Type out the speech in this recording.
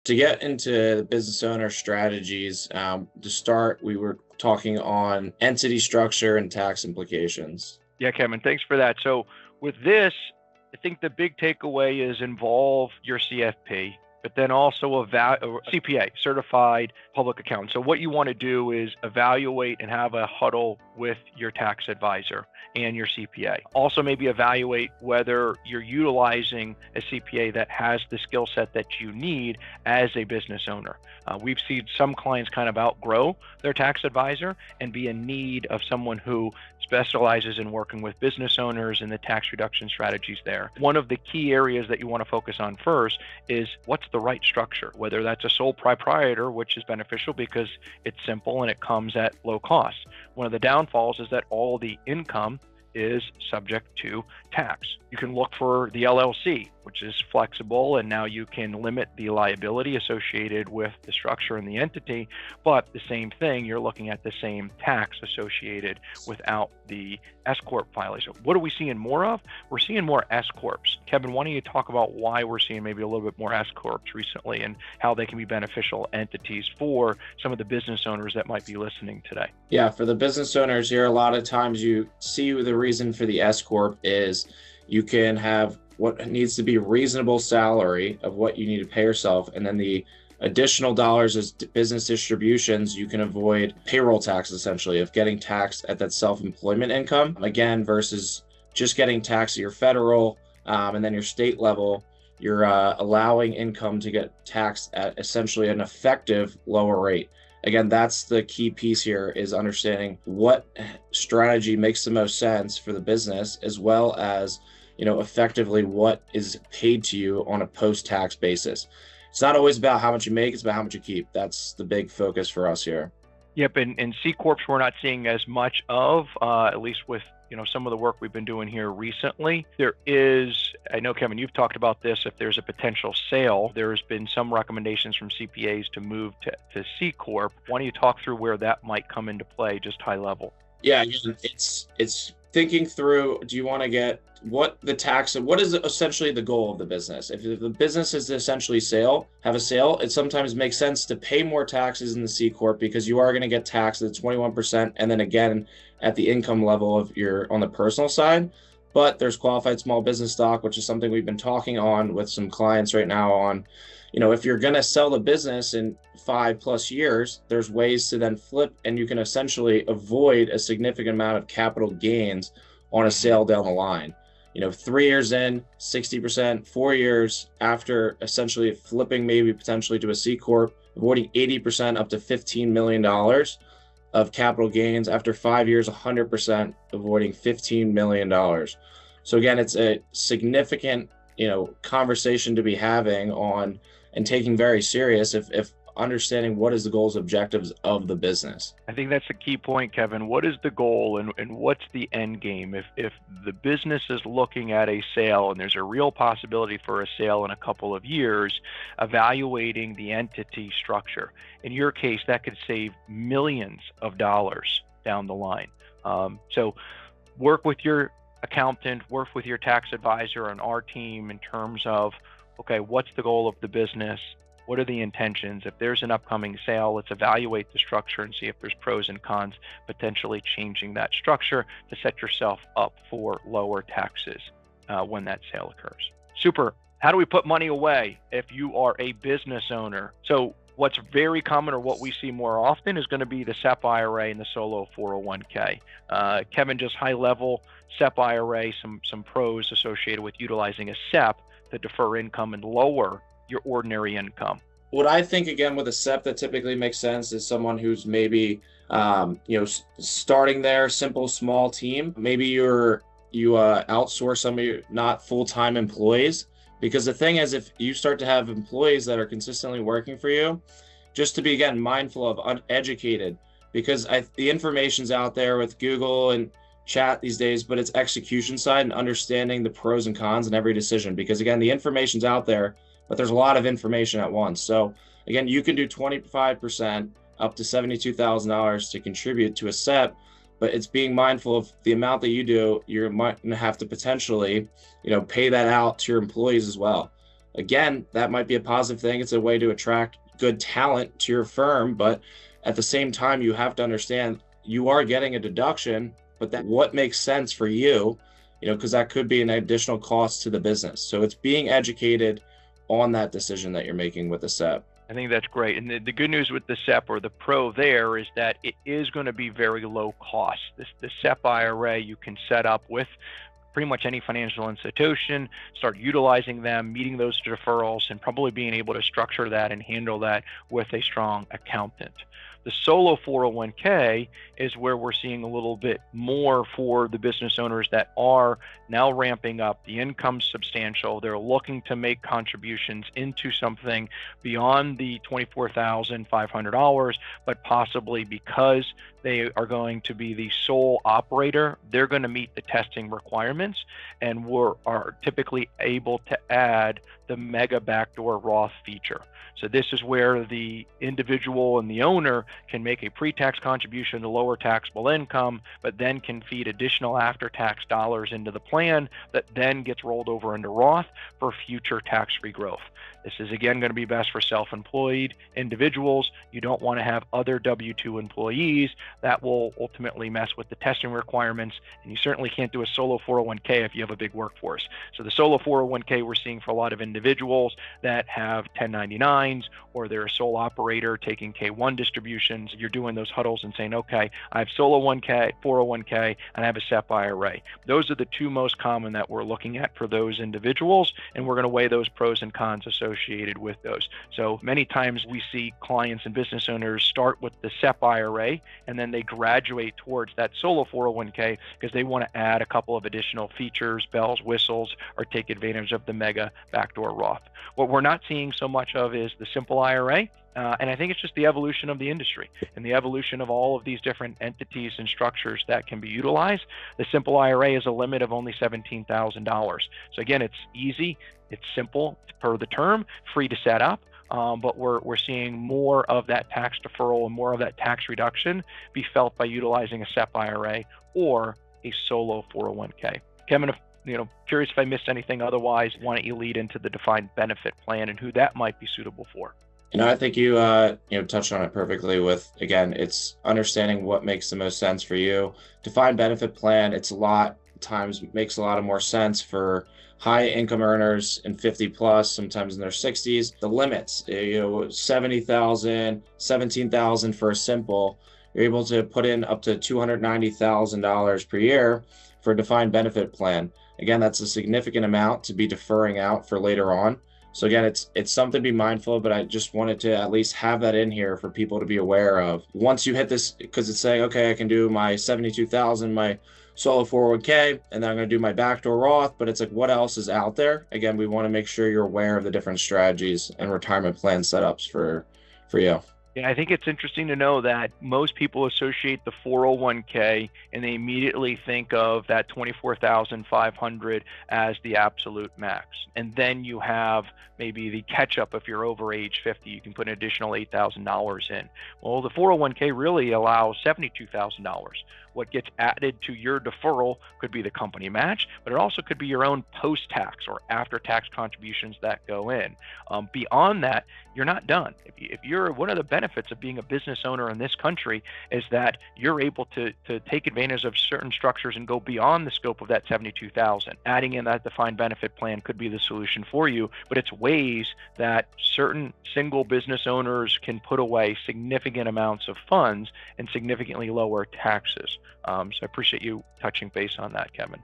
To get into the business owner strategies, to start, we were talking on entity structure and tax implications. Yeah, Kevin, thanks for that. So with this, I think the big takeaway is involve your CFP, but then also a CPA, certified public accountant. So what you want to do is evaluate and have a huddle with your tax advisor and your CPA. Also maybe evaluate whether you're utilizing a CPA that has the skill set that you need as a business owner. We've seen some clients kind of outgrow their tax advisor and be in need of someone who specializes in working with business owners and the tax reduction strategies there. One of the key areas that you want to focus on first is what's the right structure, whether that's a sole proprietor, which is beneficial because it's simple and it comes at low cost. One of the downfalls is that all the income is subject to tax. You can look for the LLC, which is flexible, and now you can limit the liability associated with the structure and the entity, but the same thing, you're looking at the same tax associated without the S-Corp filing. So what are we seeing more of? We're seeing more S-Corps. Kevin, why don't you talk about why we're seeing maybe a little bit more S-Corps recently and how they can be beneficial entities for some of the business owners that might be listening today? Yeah, for the business owners here, a lot of times you see the reason for the S-Corp is you can have what needs to be reasonable salary of what you need to pay yourself, and then the additional dollars as business distributions, you can avoid payroll tax, essentially, of getting taxed at that self-employment income, again, versus just getting taxed at your federal and then your state level. You're allowing income to get taxed at essentially an effective lower rate. Again, that's the key piece here, is understanding what strategy makes the most sense for the business, as well as, effectively what is paid to you on a post-tax basis. It's not always about how much you make, it's about how much you keep. That's the big focus for us here. Yep, and C Corps we're not seeing as much of, at least with some of the work we've been doing here recently. There is, I know, Kevin, you've talked about this, if there's a potential sale, there's been some recommendations from CPAs to move to C Corp. Why don't you talk through where that might come into play, just high level? Yeah, it's thinking through, do you want to get what is essentially the goal of the business? If the business is essentially have a sale, it sometimes makes sense to pay more taxes in the C Corp because you are going to get taxed at 21%, and then again at the income level of on the personal side. But there's qualified small business stock, which is something we've been talking on with some clients right now on, if you're going to sell the business in 5+ years, there's ways to then flip, and you can essentially avoid a significant amount of capital gains on a sale down the line. 3 years in, 60%, 4 years after essentially flipping maybe potentially to a C Corp, avoiding 80% up to $15 million of capital gains. After 5 years, 100% avoiding $15 million. So again, it's a significant, conversation to be having on and taking very serious if understanding what is the goals, objectives of the business. I think that's a key point, Kevin. What is the goal and what's the end game? If the business is looking at a sale and there's a real possibility for a sale in a couple of years, evaluating the entity structure. In your case, that could save millions of dollars down the line. So work with your accountant, work with your tax advisor and our team in terms of, okay, what's the goal of the business? What are the intentions? If there's an upcoming sale, let's evaluate the structure and see if there's pros and cons, potentially changing that structure to set yourself up for lower taxes when that sale occurs. Super. How do we put money away if you are a business owner? So what's very common, or what we see more often, is going to be the SEP IRA and the solo 401k. Kevin, just high level, SEP IRA, some pros associated with utilizing a SEP to defer income and lower your ordinary income. What I think, again, with a SEP that typically makes sense is someone who's maybe, starting their simple, small team. Maybe you outsource some of your not full-time employees, because the thing is, if you start to have employees that are consistently working for you, just to be, again, mindful of uneducated, because the information's out there with Google and chat these days, but it's execution side and understanding the pros and cons in every decision, because again, the information's out there, but there's a lot of information at once. So again, you can do 25% up to $72,000 to contribute to a SEP, but it's being mindful of the amount that you do. You might have to potentially, pay that out to your employees as well. again, that might be a positive thing. It's a way to attract good talent to your firm, but at the same time, you have to understand you are getting a deduction, but that what makes sense for you, because that could be an additional cost to the business. So it's being educated on that decision that you're making with the SEP. I think that's great. And the good news with the SEP, or the pro there, is that it is going to be very low cost. The SEP IRA you can set up with pretty much any financial institution, start utilizing them, meeting those deferrals, and probably being able to structure that and handle that with a strong accountant. The solo 401k is where we're seeing a little bit more for the business owners that are now ramping up. The income's substantial. They're looking to make contributions into something beyond the $24,500, but possibly because they are going to be the sole operator, they're going to meet the testing requirements, and are typically able to add the mega backdoor Roth feature. So this is where the individual and the owner can make a pre-tax contribution to lower taxable income, but then can feed additional after-tax dollars into the plan that then gets rolled over into Roth for future tax-free growth. This is, again, going to be best for self-employed individuals. You don't want to have other W-2 employees. That will ultimately mess with the testing requirements, and you certainly can't do a solo 401k if you have a big workforce. So the solo 401k we're seeing for a lot of individuals that have 1099s, or they're a sole operator taking K1 distributions. You're doing those huddles and saying, okay, I have solo 1K, 401k, and I have a SEP IRA. Those are the two most common that we're looking at for those individuals, and we're going to weigh those pros and cons associated with those. So many times we see clients and business owners start with the SEP IRA, and then they graduate towards that solo 401k because they want to add a couple of additional features, bells, whistles, or take advantage of the mega backdoor Roth. What we're not seeing so much of is the simple IRA. And I think it's just the evolution of the industry and the evolution of all of these different entities and structures that can be utilized. The simple IRA is a limit of only $17,000. So again, it's easy, it's simple per the term, free to set up. But we're seeing more of that tax deferral and more of that tax reduction be felt by utilizing a SEP IRA or a solo 401k. Kevin, curious if I missed anything. Otherwise, why don't you lead into the defined benefit plan and who that might be suitable for? I think you touched on it perfectly with, again, it's understanding what makes the most sense for you. Defined benefit plan, it's a lot times makes a lot of more sense for high income earners and 50 plus, sometimes in their 60s. The limits, 70,000, 17,000 for a simple, you're able to put in up to $290,000 per year for a defined benefit plan. Again, that's a significant amount to be deferring out for later on. So again, it's something to be mindful of, but I just wanted to at least have that in here for people to be aware of. Once you hit this, because it's saying, okay, I can do my 72,000, my solo 401k, and then I'm going to do my backdoor Roth, but it's like, what else is out there? Again, we want to make sure you're aware of the different strategies and retirement plan setups for you. Yeah, I think it's interesting to know that most people associate the 401k and they immediately think of that 24,500 as the absolute max. And then you have maybe the catch up if you're over age 50, you can put an additional $8,000 in. Well, the 401k really allows $72,000. What gets added to your deferral could be the company match, but it also could be your own post-tax or after-tax contributions that go in. Beyond that, you're not done. If you're one of the benefits of being a business owner in this country is that you're able to take advantage of certain structures and go beyond the scope of that 72,000. Adding in that defined benefit plan could be the solution for you, but it's ways that certain single business owners can put away significant amounts of funds and significantly lower taxes. So I appreciate you touching base on that, Kevin.